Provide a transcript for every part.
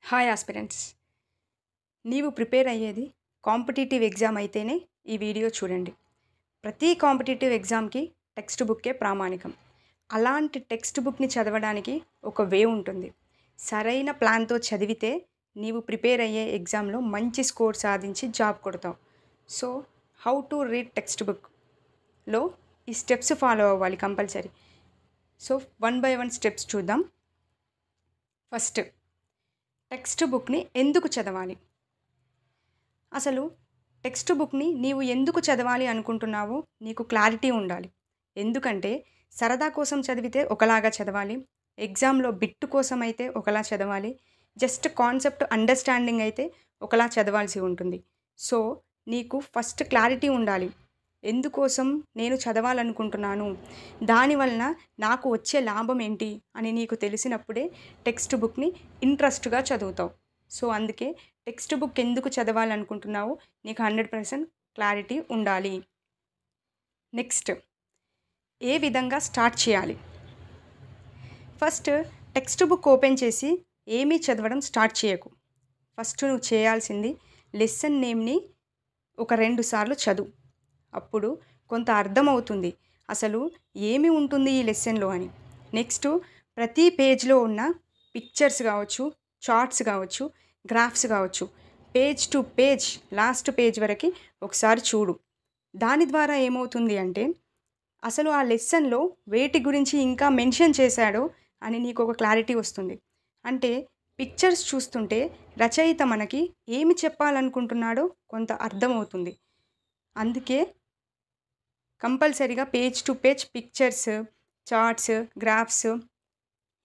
Hi aspirants, నీవు prepare అయ్యేది competitive exam అయితేనే ఈ వీడియో చూడండి. ప్రతి కాంపిటీటివ్ ఎగ్జామ్కి టెక్స్ట్ బుక్కే ప్రామాణికం. అలాంటి టెక్స్ట్ బుక్ని చదవడానికి ఒక వే ఉంటుంది. సరైన ప్లాన్తో చదివితే నీవు ప్రిపేర్ అయ్యే ఎగ్జామ్లో మంచి స్కోర్ సాధించి జాబ్ కొడతావు. So how to read text బుక్లో ఈ స్టెప్స్ ఫాలో అవ్వాలి కంపల్సరీ. సో 1 by 1 స్టెప్స్ చూద్దాం. ఫస్ట్, టెక్స్ట్ బుక్ని ఎందుకు చదవాలి? అసలు టెక్స్ట్ బుక్ని నీవు ఎందుకు చదవాలి అనుకుంటున్నావో నీకు క్లారిటీ ఉండాలి. ఎందుకంటే సరదా కోసం చదివితే ఒకలాగా చదవాలి, ఎగ్జామ్లో బిట్టు కోసం అయితే ఒకలా చదవాలి, జస్ట్ కాన్సెప్ట్ అండర్స్టాండింగ్ అయితే ఒకలా చదవాల్సి ఉంటుంది. సో నీకు ఫస్ట్ క్లారిటీ ఉండాలి. ఎందుకోసం నేను చదవాలనుకుంటున్నాను, దానివలన నాకు వచ్చే లాభం ఏంటి అని నీకు తెలిసినప్పుడే టెక్స్ట్ బుక్ని ఇంట్రెస్ట్గా చదువుతావు. సో అందుకే టెక్స్ట్ బుక్ ఎందుకు చదవాలనుకుంటున్నావో నీకు 100% క్లారిటీ ఉండాలి. నెక్స్ట్, ఏ విధంగా స్టార్ట్ చేయాలి? ఫస్ట్ టెక్స్ట్ బుక్ ఓపెన్ చేసి ఏమీ చదవడం స్టార్ట్ చేయకు. ఫస్ట్ నువ్వు చేయాల్సింది లెసన్ నేమ్ని ఒక 2 సార్లు చదువు. అప్పుడు కొంత అర్థమవుతుంది అసలు ఏమి ఉంటుంది ఈ లెసన్లో అని. నెక్స్ట్, ప్రతి పేజ్లో ఉన్న పిక్చర్స్ కావచ్చు, చార్ట్స్ కావచ్చు, గ్రాఫ్స్ కావచ్చు, page to page last page వరకు ఒకసారి చూడు. దాని ద్వారా ఏమవుతుంది అంటే అసలు ఆ లెసన్లో వేటి గురించి ఇంకా మెన్షన్ చేశాడో అని నీకు ఒక క్లారిటీ వస్తుంది. అంటే పిక్చర్స్ చూస్తుంటే రచయిత మనకి ఏమి చెప్పాలనుకుంటున్నాడో కొంత అర్థమవుతుంది. అందుకే కంపల్సరీగా page to page pictures, charts, graphs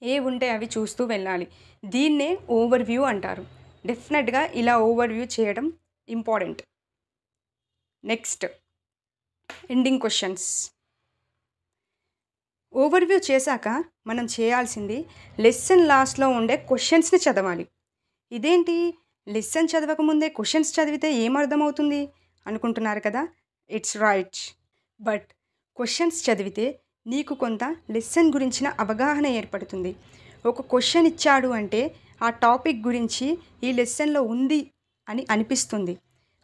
ఏ ఉంటే అవి చూస్తూ వెళ్ళాలి. దీన్నే ఓవర్ వ్యూ అంటారు. డెఫినెట్గా ఇలా ఓవర్ వ్యూ చేయడం important. Next, ending questions. Over view చేశాక మనం చేయాల్సింది లెసన్ లాస్ట్లో ఉండే క్వశ్చన్స్ని చదవాలి. ఇదేంటి, లెసన్ చదవకముందే క్వశ్చన్స్ చదివితే ఏమర్థమవుతుంది అనుకుంటున్నారు కదా? It's right. బట్ క్వశ్చన్స్ చదివితే నీకు కొంత లెసన్ గురించిన అవగాహన ఏర్పడుతుంది. ఒక క్వశ్చన్ ఇచ్చాడు అంటే ఆ టాపిక్ గురించి ఈ లెసన్లో ఉంది అని అనిపిస్తుంది.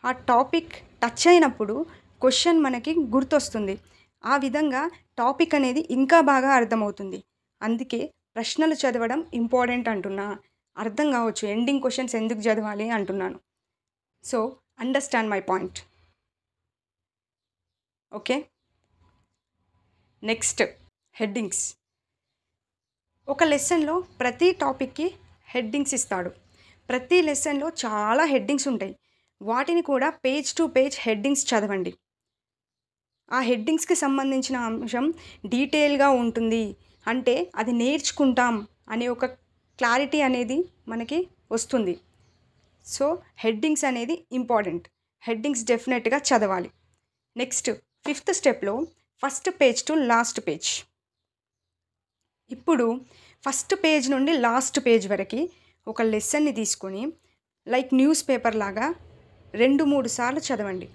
ఆ టాపిక్ టచ్ అయినప్పుడు క్వశ్చన్ మనకి గుర్తొస్తుంది. ఆ విధంగా టాపిక్ అనేది ఇంకా బాగా అర్థమవుతుంది. అందుకే ప్రశ్నలు చదవడం ఇంపార్టెంట్ అంటున్నా. అర్థం కావచ్చు ఎండింగ్ క్వశ్చన్స్ ఎందుకు చదవాలి అంటున్నాను. So understand my point. Okay. Next, headings. ఒక లెసన్లో ప్రతి టాపిక్కి హెడ్డింగ్స్ ఇస్తాడు. ప్రతి లెసన్లో చాలా హెడ్డింగ్స్ ఉంటాయి. వాటిని కూడా పేజ్ టు పేజ్ హెడ్డింగ్స్ చదవండి. ఆ హెడ్డింగ్స్కి సంబంధించిన అంశం డీటెయిల్గా ఉంటుంది. అంటే అది నేర్చుకుంటాం అనే ఒక క్లారిటీ అనేది మనకి వస్తుంది. సో హెడ్డింగ్స్ అనేది ఇంపార్టెంట్. హెడ్డింగ్స్ డెఫినెట్గా చదవాలి. నెక్స్ట్, 5th స్టెప్లో first page to last page. ఇప్పుడు ఫస్ట్ పేజ్ నుండి లాస్ట్ పేజ్ వరకు ఒక లెసన్ని తీసుకొని లైక్ న్యూస్ పేపర్ లాగా 2-3 సార్లు చదవండి.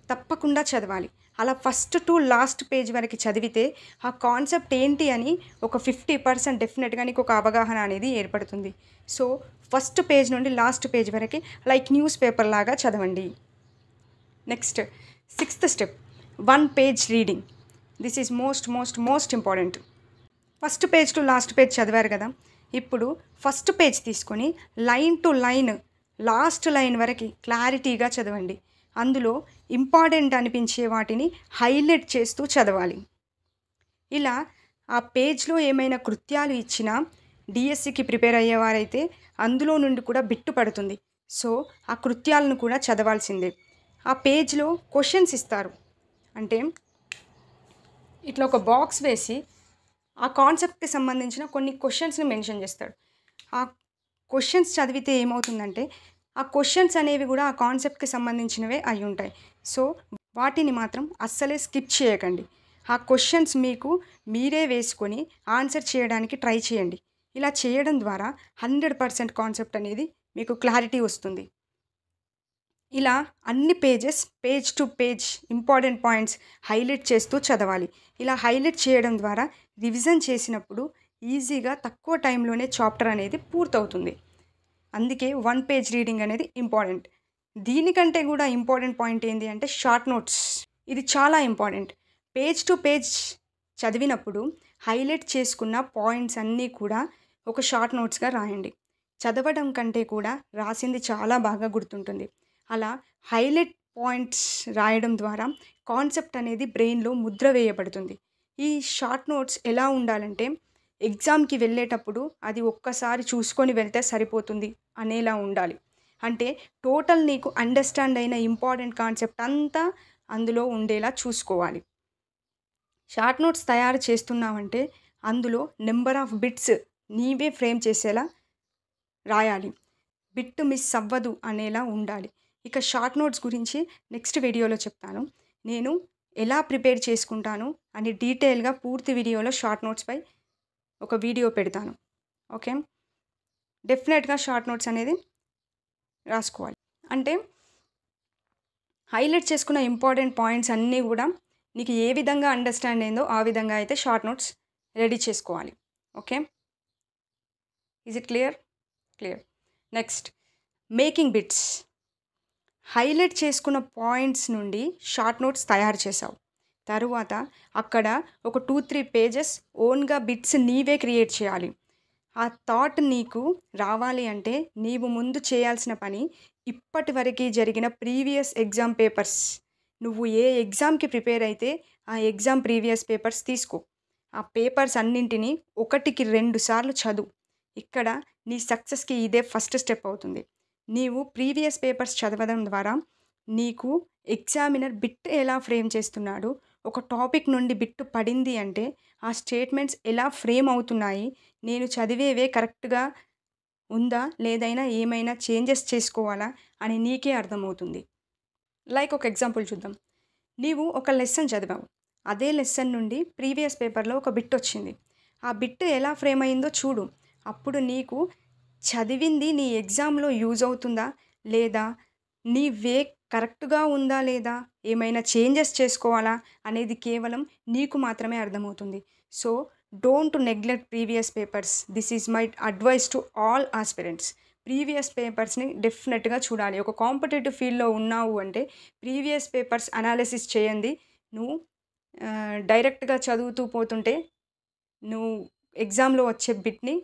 తప్పకుండా చదవాలి. అలా ఫస్ట్ టు లాస్ట్ పేజ్ వరకు చదివితే ఆ కాన్సెప్ట్ ఏంటి అని ఒక 50% డెఫినెట్గా నీకు ఒక అవగాహన అనేది ఏర్పడుతుంది. సో ఫస్ట్ పేజ్ నుండి లాస్ట్ పేజ్ వరకు లైక్ న్యూస్ పేపర్ లాగా చదవండి. Next, 6th step, 1 page reading. This is most important. First page to last page చదివారు కదా, ఇప్పుడు ఫస్ట్ పేజ్ తీసుకొని line to line last line వరకు క్లారిటీగా చదవండి. అందులో ఇంపార్టెంట్ అనిపించే వాటిని హైలైట్ చేస్తూ చదవాలి. ఇలా ఆ పేజ్లో ఏమైనా కృత్యాలు ఇచ్చినా డిఎస్సికి ప్రిపేర్ అయ్యేవారైతే అందులో నుండి కూడా బిట్టు పడుతుంది. సో ఆ కృత్యాలను కూడా చదవాల్సిందే. ఆ పేజ్లో క్వశ్చన్స్ ఇస్తారు. అంటే ఇట్లా ఒక బాక్స్ వేసి ఆ కాన్సెప్ట్కి సంబంధించిన కొన్ని క్వశ్చన్స్ని మెన్షన్ చేస్తాడు. ఆ క్వశ్చన్స్ చదివితే ఏమవుతుందంటే ఆ క్వశ్చన్స్ అనేవి కూడా ఆ కాన్సెప్ట్కి సంబంధించినవే అయి ఉంటాయి. సో వాటిని మాత్రం అస్సలే స్కిప్ చేయకండి. ఆ క్వశ్చన్స్ మీకు మీరే వేసుకొని ఆన్సర్ చేయడానికి ట్రై చేయండి. ఇలా చేయడం ద్వారా 100% కాన్సెప్ట్ అనేది మీకు క్లారిటీ వస్తుంది. ఇలా అన్ని pages page to page important points highlight చేస్తూ చదవాలి. ఇలా హైలైట్ చేయడం ద్వారా రివిజన్ చేసినప్పుడు ఈజీగా తక్కువ టైంలోనే చాప్టర్ అనేది పూర్తవుతుంది. అందుకే 1 పేజ్ రీడింగ్ అనేది ఇంపార్టెంట్. దీనికంటే కూడా ఇంపార్టెంట్ పాయింట్ ఏంటి అంటే షార్ట్ నోట్స్. ఇది చాలా ఇంపార్టెంట్. పేజ్ టు పేజ్ చదివినప్పుడు హైలైట్ చేసుకున్న పాయింట్స్ అన్నీ కూడా ఒక షార్ట్ నోట్స్గా రాయండి. చదవడం కంటే కూడా రాసింది చాలా బాగా గుర్తుంటుంది. అలా హైలైట్ పాయింట్స్ రాయడం ద్వారా కాన్సెప్ట్ అనేది బ్రెయిన్లో ముద్ర వేయబడుతుంది. ఈ షార్ట్ నోట్స్ ఎలా ఉండాలంటే ఎగ్జామ్కి వెళ్ళేటప్పుడు అది ఒక్కసారి చూసుకొని వెళ్తే సరిపోతుంది అనేలా ఉండాలి. అంటే టోటల్ నీకు అండర్స్టాండ్ అయిన ఇంపార్టెంట్ కాన్సెప్ట్ అంతా అందులో ఉండేలా చూసుకోవాలి. షార్ట్ నోట్స్ తయారు చేస్తున్నావంటే అందులో నెంబర్ ఆఫ్ బిట్స్ నీవే ఫ్రేమ్ చేసేలా రాయాలి. బిట్ మిస్ అవ్వదు అనేలా ఉండాలి. ఇక షార్ట్ నోట్స్ గురించి నెక్స్ట్ వీడియోలో చెప్తాను. నేను ఎలా ప్రిపేర్ చేసుకుంటాను అని డీటెయిల్గా పూర్తి వీడియోలో షార్ట్ నోట్స్పై ఒక వీడియో పెడతాను. ఓకే, డెఫినెట్గా షార్ట్ నోట్స్ అనేది రాసుకోవాలి. అంటే హైలైట్ చేసుకున్న ఇంపార్టెంట్ పాయింట్స్ అన్నీ కూడా నీకు ఏ విధంగా అండర్స్టాండ్ అయిందో ఆ విధంగా అయితే షార్ట్ నోట్స్ రెడీ చేసుకోవాలి. Okay, is it clear? Clear. Next, making bits. Highlight చేసుకున్న పాయింట్స్ నుండి షార్ట్ నోట్స్ తయారు చేసావు. తరువాత అక్కడ ఒక 2-3 పేజెస్ ఓన్గా బిట్స్ నీవే క్రియేట్ చేయాలి. ఆ థాట్ నీకు రావాలి అంటే నీవు ముందు చేయాల్సిన పని ఇప్పటి వరకు జరిగిన ప్రీవియస్ ఎగ్జామ్ పేపర్స్, నువ్వు ఏ ఎగ్జామ్కి ప్రిపేర్ అయితే ఆ ఎగ్జామ్ ప్రీవియస్ పేపర్స్ తీసుకో. ఆ పేపర్స్ అన్నింటినీ 1కి 2 సార్లు చదువు. ఇక్కడ నీ సక్సెస్కి ఇదే ఫస్ట్ స్టెప్ అవుతుంది. నీవు ప్రీవియస్ పేపర్స్ చదవడం ద్వారా నీకు ఎగ్జామినర్ బిట్ ఎలా ఫ్రేమ్ చేస్తున్నాడు, ఒక టాపిక్ నుండి బిట్టు పడింది అంటే ఆ స్టేట్మెంట్స్ ఎలా ఫ్రేమ్ అవుతున్నాయి, నేను చదివేవే కరెక్ట్గా ఉందా లేదైనా ఏమైనా చేంజెస్ చేసుకోవాలా అని నీకే అర్థమవుతుంది. లైక్ ఒక ఎగ్జాంపుల్ చూద్దాం. నీవు ఒక లెసన్ చదివావు. అదే లెసన్ నుండి ప్రీవియస్ పేపర్లో ఒక బిట్ వచ్చింది. ఆ బిట్ ఎలా ఫ్రేమ్ అయిందో చూడు. అప్పుడు నీకు చదివింది నీ ఎగ్జామ్లో యూజ్ అవుతుందా లేదా, నీ వే కరెక్ట్గా ఉందా లేదా, ఏమైనా చేంజెస్ చేసుకోవాలా అనేది కేవలం నీకు మాత్రమే అర్థమవుతుంది. So don't neglect previous papers. This is my advice to all aspirants. Previous పేపర్స్ని డెఫినెట్గా చూడాలి. ఒక కాంపిటేటివ్ ఫీల్డ్లో ఉన్నావు అంటే ప్రీవియస్ పేపర్స్ అనాలిసిస్ చేయండి. నువ్వు డైరెక్ట్గా చదువుతూ పోతుంటే నువ్వు ఎగ్జామ్లో వచ్చే బిట్ని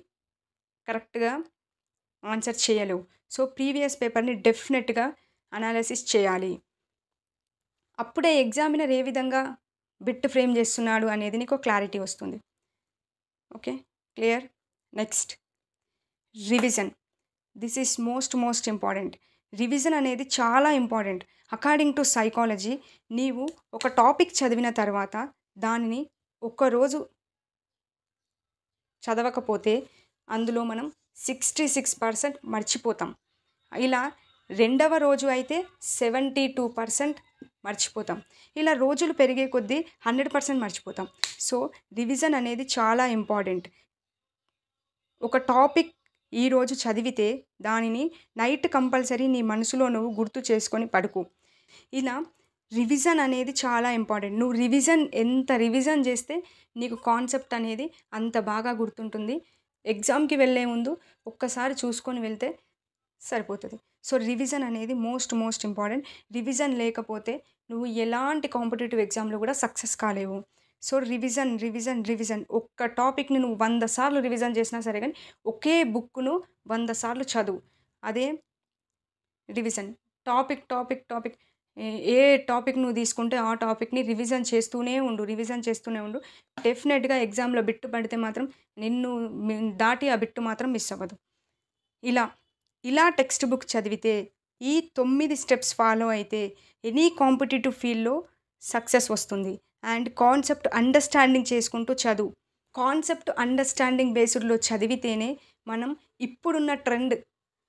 కరెక్ట్గా ఆన్సర్ చేయలేవు. సో ప్రీవియస్ పేపర్ని డెఫినెట్గా అనాలిసిస్ చేయాలి. అప్పుడే ఎగ్జామినర్ ఏ విధంగా బిట్ ఫ్రేమ్ చేస్తున్నాడు అనేది నీకు క్లారిటీ వస్తుంది. Okay, clear. Next, revision. This is most important. Revision అనేది చాలా ఇంపార్టెంట్. అకార్డింగ్ టు సైకాలజీ, నీవు ఒక టాపిక్ చదివిన తర్వాత దానిని ఒక్కరోజు చదవకపోతే అందులో మనం 66% మర్చిపోతాం. ఇలా రెండవ రోజు అయితే 72% మర్చిపోతాం. ఇలా రోజులు పెరిగే కొద్దీ 100% మర్చిపోతాం. సో రివిజన్ అనేది చాలా ఇంపార్టెంట్. ఒక టాపిక్ ఈరోజు చదివితే దానిని నైట్ కంపల్సరీ నీ మనసులో నువ్వు గుర్తు చేసుకొని పడుకో. ఇలా రివిజన్ అనేది చాలా ఇంపార్టెంట్. నువ్వు ఎంత రివిజన్ చేస్తే నీకు కాన్సెప్ట్ అనేది అంత బాగా గుర్తుంటుంది. ఎగ్జామ్కి వెళ్ళే ముందు ఒక్కసారి చూసుకొని వెళ్తే సరిపోతుంది. సో రివిజన్ అనేది మోస్ట్ ఇంపార్టెంట్. రివిజన్ లేకపోతే నువ్వు ఎలాంటి కాంపిటేటివ్ ఎగ్జామ్లో కూడా సక్సెస్ కాలేవు. సో రివిజన్ ఒక్క టాపిక్ని నువ్వు 100 సార్లు రివిజన్ చేసినా సరే కానీ ఒకే బుక్ను 100 సార్లు చదువు. అదే రివిజన్. టాపిక్ ఏ టాపిక్ నువ్వు తీసుకుంటే ఆ టాపిక్ని రివిజన్ చేస్తూనే ఉండు. డెఫినెట్గా ఎగ్జామ్లో బిట్టు పడితే మాత్రం నిన్ను దాటి ఆ బిట్టు మాత్రం మిస్ అవ్వదు. ఇలా టెక్స్ట్ బుక్ చదివితే ఈ 9 స్టెప్స్ ఫాలో అయితే ఎనీ కాంపిటేటివ్ ఫీల్డ్లో సక్సెస్ వస్తుంది. అండ్ కాన్సెప్ట్ అండర్స్టాండింగ్ చేసుకుంటూ చదువు. కాన్సెప్ట్ అండర్స్టాండింగ్ బేస్డ్లో చదివితేనే మనం ఇప్పుడున్న ట్రెండ్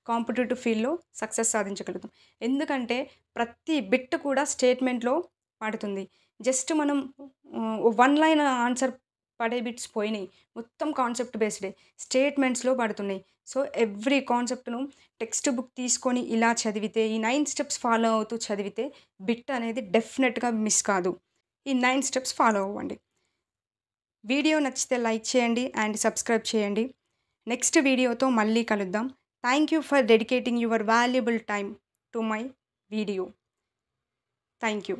కాంపిటేటివ్ ఫీల్డ్లో సక్సెస్ సాధించగలుగుతాం. ఎందుకంటే ప్రతి బిట్ కూడా స్టేట్మెంట్లో పడుతుంది. జస్ట్ మనం 1 లైన్ ఆన్సర్ పడే బిట్స్ పోయినాయి. మొత్తం కాన్సెప్ట్ బేస్డే స్టేట్మెంట్స్లో పడుతున్నాయి. సో ఎవ్రీ కాన్సెప్ట్ను టెక్స్ట్ బుక్ తీసుకొని ఇలా చదివితే, ఈ 9 స్టెప్స్ ఫాలో అవుతూ చదివితే బిట్ అనేది డెఫినెట్గా మిస్ కాదు. ఈ 9 స్టెప్స్ ఫాలో అవ్వండి. వీడియో నచ్చితే లైక్ చేయండి అండ్ సబ్స్క్రైబ్ చేయండి. నెక్స్ట్ వీడియోతో మళ్ళీ కలుద్దాం. Thank you for dedicating your valuable time to my video. Thank you.